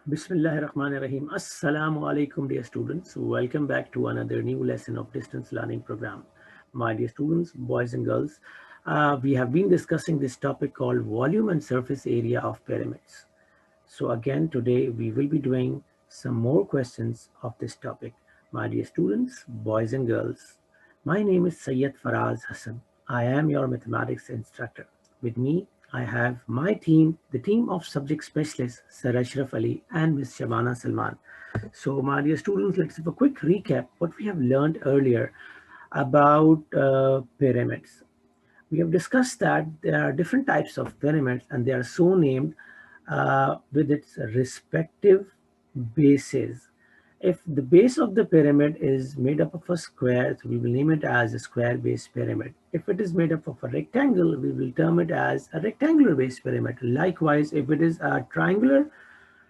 Bismillahirrahmanirrahim. Assalamu alaikum, dear students. Welcome back to another new lesson of distance learning program. My dear students, boys and girls, we have been discussing this topic called volume and surface area of pyramids. So again, today we will be doing some more questions of this topic. My dear students, boys and girls, my name is Sayyid Faraz Hassan. I am your mathematics instructor. With me, I have my team, the team of subject specialists, Sir Ashraf Ali and Ms. Shabana Salman. So, my dear students, let's have a quick recap what we have learned earlier about pyramids. We have discussed that there are different types of pyramids and they are so named with its respective bases. If the base of the pyramid is made up of a square, so we will name it as a square base pyramid. If it is made up of a rectangle, we will term it as a rectangular base pyramid. Likewise, if it is a triangular,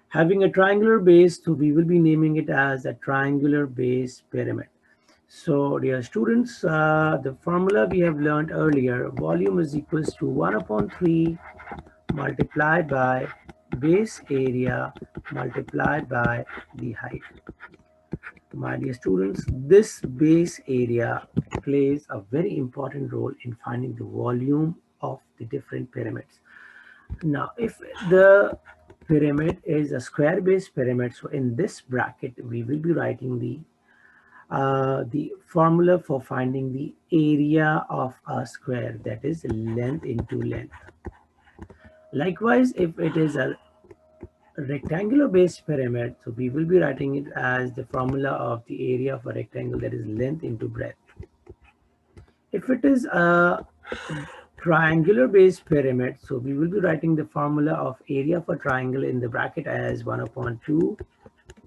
having a triangular base, so we will be naming it as a triangular base pyramid. So dear students, the formula we have learned earlier, volume is equals to 1 upon 3 multiplied by base area multiplied by the height. My dear students, this base area plays a very important role in finding the volume of the different pyramids. Now, if the pyramid is a square base pyramid, so in this bracket, we will be writing the formula for finding the area of a square, that is length into length. Likewise, if it is a rectangular based pyramid, so we will be writing it as the formula of the area of a rectangle, that is length into breadth. If it is a triangular based pyramid, so we will be writing the formula of area of a triangle in the bracket as 1 upon 2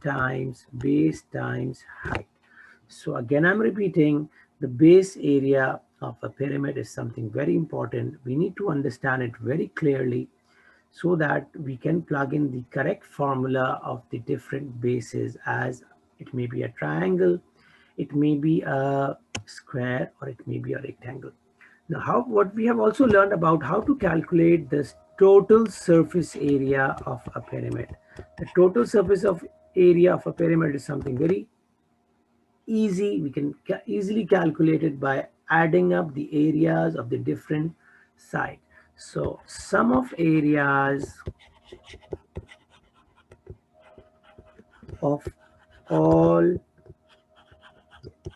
times base times height. So again, I'm repeating, the base area of a pyramid is something very important. We need to understand it very clearly so that we can plug in the correct formula of the different bases, as it may be a triangle, it may be a square, or it may be a rectangle. Now, what we have also learned about how to calculate this total surface area of a pyramid. The total surface of area of a pyramid is something very easy. We can easily calculate it by adding up the areas of the different sides. So sum of areas of all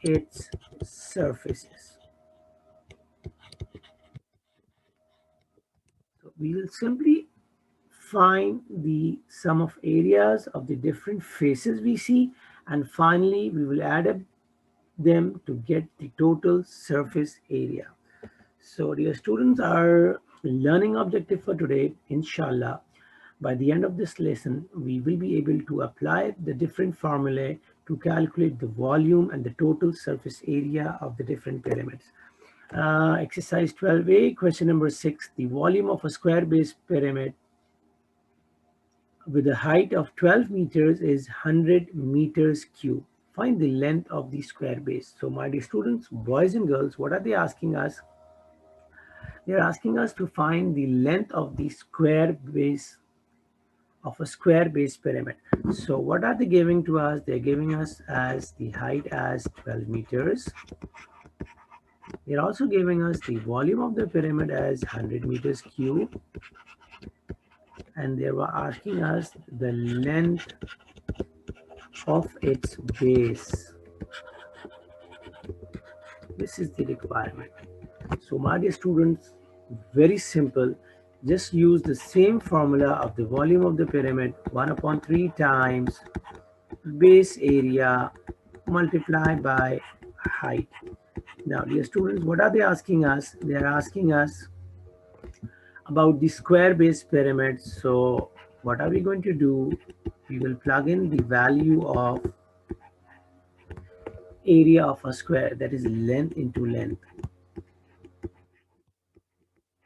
its surfaces. So we will simply find the sum of areas of the different faces we see, and finally we will add up them to get the total surface area. So dear students, our learning objective for today, inshallah, by the end of this lesson, we will be able to apply the different formulae to calculate the volume and the total surface area of the different pyramids. Exercise 12a, question number 6. The volume of a square base pyramid with a height of 12 meters is 100 meters cube. Find the length of the square base. So my dear students, boys and girls, what are they asking us? They're asking us to find the length of the square base of a square base pyramid. So what are they giving to us? They're giving us as the height as 12 meters. They're also giving us the volume of the pyramid as 100 meters cube. And they were asking us the length of its base. This is the requirement. So my dear students, very simple. Just use the same formula of the volume of the pyramid, 1 upon 3 times base area multiplied by height. Now, dear students, what are they asking us? They are asking us about the square base pyramid. So what are we going to do? We will plug in the value of area of a square, that is length into length.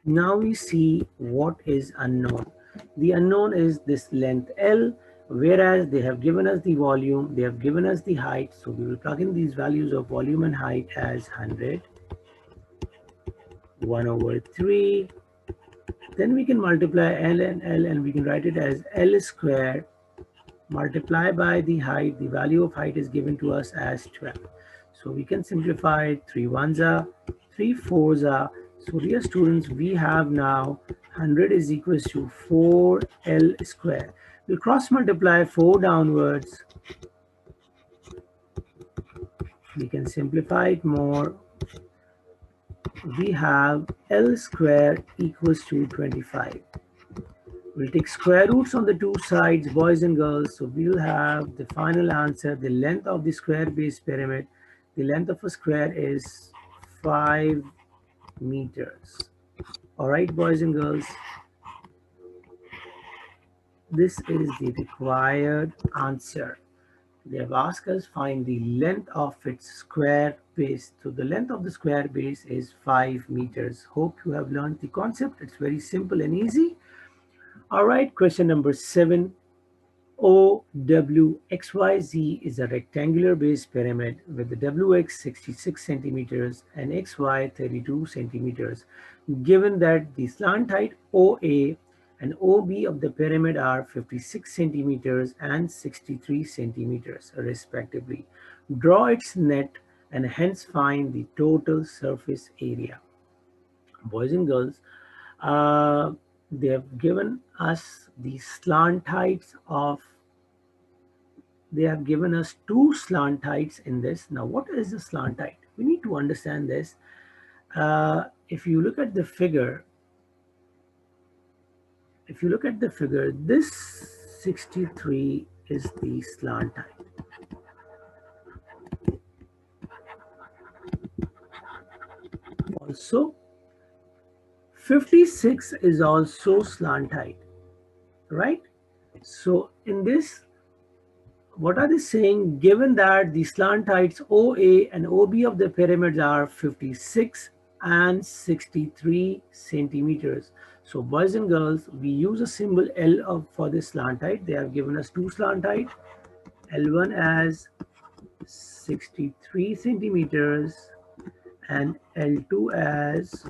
Now we see what is unknown. The unknown is this length L, whereas they have given us the volume, they have given us the height. So we will plug in these values of volume and height as 100, 1 over 3. Then we can multiply L and L, and we can write it as L squared multiply by the height. The value of height is given to us as 12. So we can simplify it. 3 ones are 3 fours are. So dear students, we have now 100 is equals to 4L square. We'll cross multiply 4 downwards. We can simplify it more. We have L square equals to 25. We'll take square roots on the two sides, boys and girls. So we'll have the final answer. The length of the square base pyramid, the length of a square is 5 meters. All right, boys and girls, this is the required answer. They have asked us find the length of its square base. So the length of the square base is 5 meters. Hope you have learned the concept. It's very simple and easy. All right, question number 7. OWXYZ is a rectangular base pyramid with the WX 66 centimeters and XY 32 centimeters. Given that the slant height OA and OB of the pyramid are 56 centimeters and 63 centimeters respectively. Draw its net and hence find the total surface area. Boys and girls, uh, they have given us the slant heights of they have given us two slant heights in this. Now, what is a slant height? We need to understand this. If you look at the figure, this 63 is the slant height. Also, 56 is also slant height, right? So in this, what are they saying? Given that the slant heights OA and OB of the pyramids are 56 and 63 centimeters. So boys and girls, we use a symbol L for this slant height. They have given us two slant height, L1 as 63 centimeters and L2 as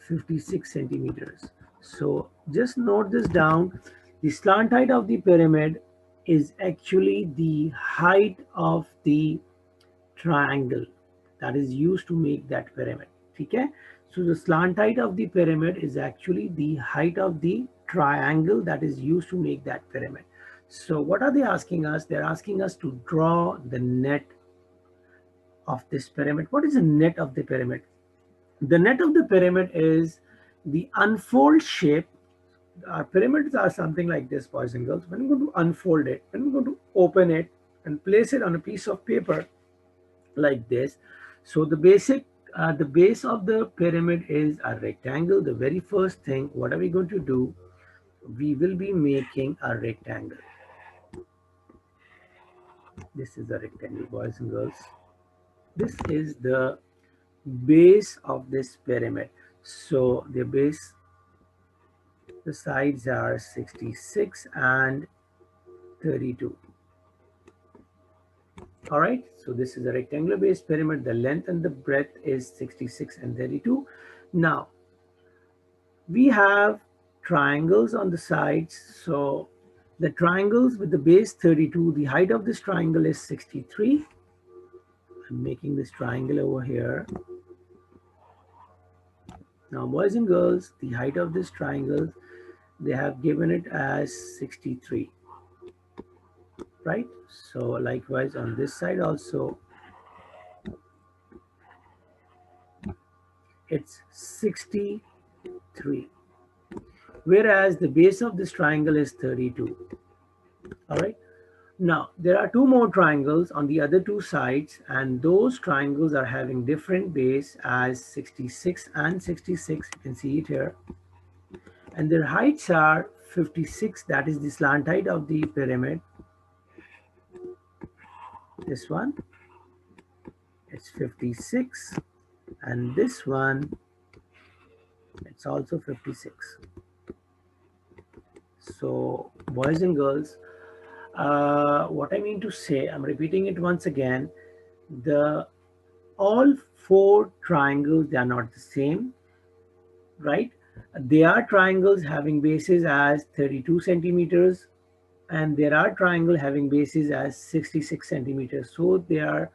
56 centimeters. So just note this down. The slant height of the pyramid is actually the height of the triangle that is used to make that pyramid. Okay? So the slant height of the pyramid is actually the height of the triangle that is used to make that pyramid. So what are they asking us? They're asking us to draw the net of this pyramid. What is the net of the pyramid? The net of the pyramid is the unfold shape. Our pyramids are something like this, boys and girls. When we're going to unfold it, when we're going to open it and place it on a piece of paper like this. So the base of the pyramid is a rectangle. The very first thing, what are we going to do? We will be making a rectangle. This is a rectangle, boys and girls. This is the base of this pyramid. So the base, the sides are 66 and 32. All right, so this is a rectangular base pyramid. The length and the breadth is 66 and 32. Now, we have triangles on the sides. So the triangles with the base 32, the height of this triangle is 63. I'm making this triangle over here. Now, boys and girls, the height of this triangle, they have given it as 63. Right? So likewise on this side also, it's 63. Whereas the base of this triangle is 32. All right. Now, there are two more triangles on the other two sides, and those triangles are having different base as 66 and 66. You can see it here. And their heights are 56. That is the slant height of the pyramid. This one, it's 56. And this one, it's also 56. So, boys and girls, what I mean to say, I'm repeating it once again, all four triangles, they are not the same, right? They are triangles having bases as 32 centimeters, and there are triangle having bases as 66 centimeters. So there are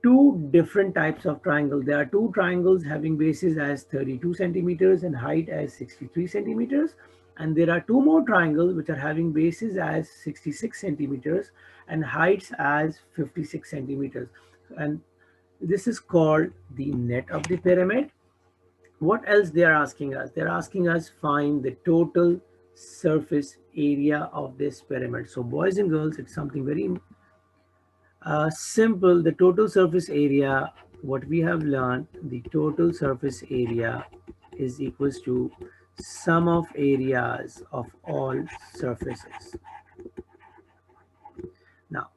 two different types of triangle. There are two triangles having bases as 32 centimeters and height as 63 centimeters. And there are two more triangles which are having bases as 66 centimeters and heights as 56 centimeters. And this is called the net of the pyramid. What else they are asking us? They're asking us find the total surface area of this pyramid. So boys and girls, it's something very simple. The total surface area, what we have learned, the total surface area is equals to sum of areas of all surfaces. Now,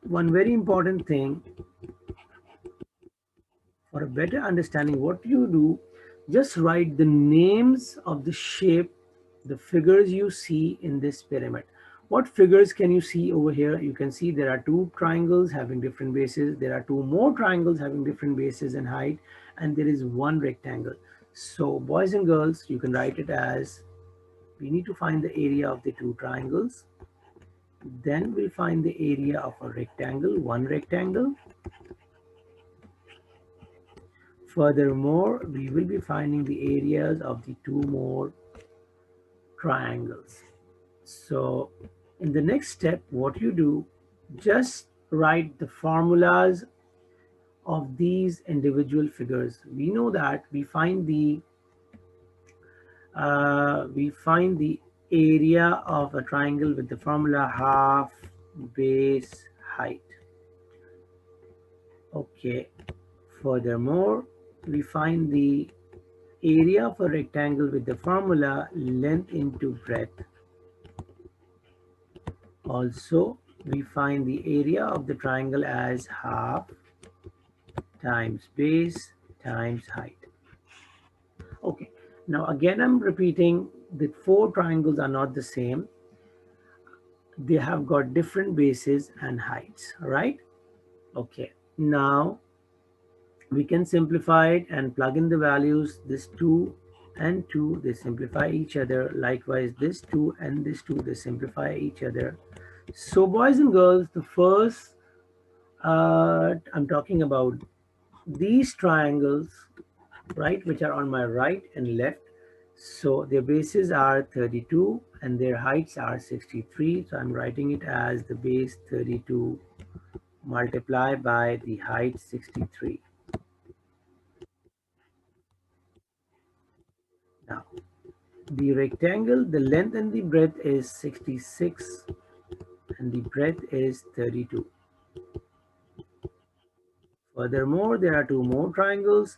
one very important thing for a better understanding, what you do, just write the names of the shape, the figures you see in this pyramid. What figures can you see over here? You can see there are two triangles having different bases. There are two more triangles having different bases and height, and there is one rectangle. So boys and girls, you can write it as, we need to find the area of the two triangles. Then we'll find the area of a rectangle, one rectangle. Furthermore, we will be finding the areas of the two more triangles. So in the next step, what you do, just write the formulas of these individual figures. We know that we find the area of a triangle with the formula half base height. Okay. Furthermore, we find the area of a rectangle with the formula length into breadth. Also, we find the area of the triangle as half times base times height. Okay, now again I'm repeating, the four triangles are not the same. They have got different bases and heights, right? Okay, now we can simplify it and plug in the values. This 2 and 2, they simplify each other. Likewise, this 2 and this 2, they simplify each other. So boys and girls, the first I'm talking about these triangles, right, which are on my right and left. So their bases are 32 and their heights are 63. So I'm writing it as the base 32 multiplied by the height 63. Now, the rectangle, the length and the breadth is 66 and the breadth is 32. Furthermore, there are two more triangles.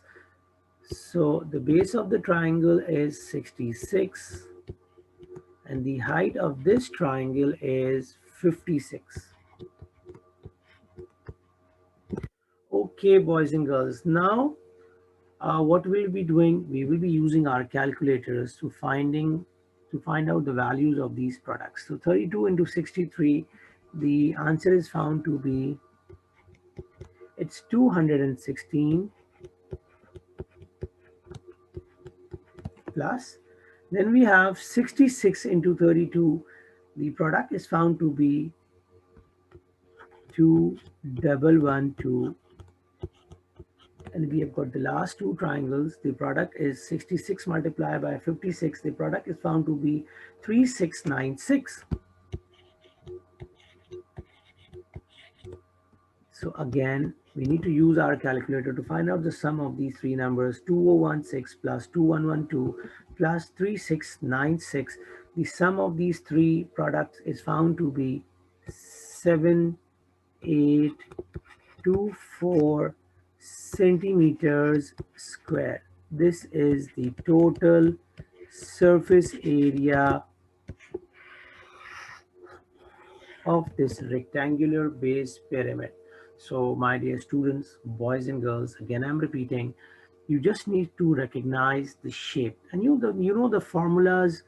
So the base of the triangle is 66 and the height of this triangle is 56. Okay, boys and girls, now what we'll be doing, we will be using our calculators to find out the values of these products. So 32 into 63, the answer is found to be, it's 216 plus. Then we have 66 into 32, the product is found to be 2112. And we have got the last two triangles. The product is 66 multiplied by 56. The product is found to be 3696. So again, we need to use our calculator to find out the sum of these three numbers, 2016 plus 2112 plus 3696. The sum of these three products is found to be 7824 centimeters square. This is the total surface area of this rectangular base pyramid. So my dear students, boys and girls, again I'm repeating, you just need to recognize the shape and you know the formulas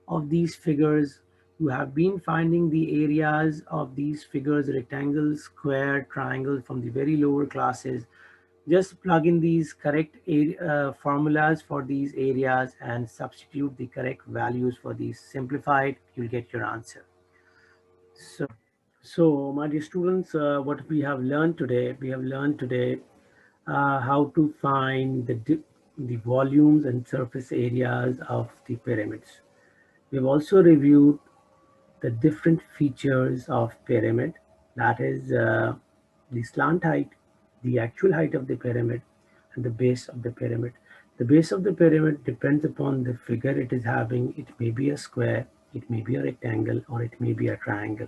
of these figures. You have been finding the areas of these figures, rectangle, square, triangle, from the very lower classes. Just plug in these correct formulas for these areas and substitute the correct values for these. Simplified, you'll get your answer. So, so, my dear students, what we have learned today how to find the volumes and surface areas of the pyramids. We've also reviewed the different features of pyramid, that is the slant height, the actual height of the pyramid, and the base of the pyramid. The base of the pyramid depends upon the figure it is having. It may be a square, it may be a rectangle, or it may be a triangle.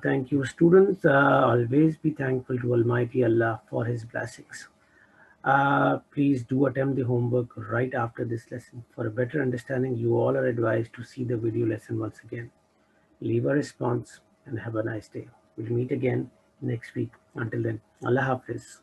Thank you, students. Always be thankful to Almighty Allah for His blessings. Please do attempt the homework right after this lesson. For a better understanding, you all are advised to see the video lesson once again. Leave a response and have a nice day. We'll meet again next week. Until then, Allah Hafiz.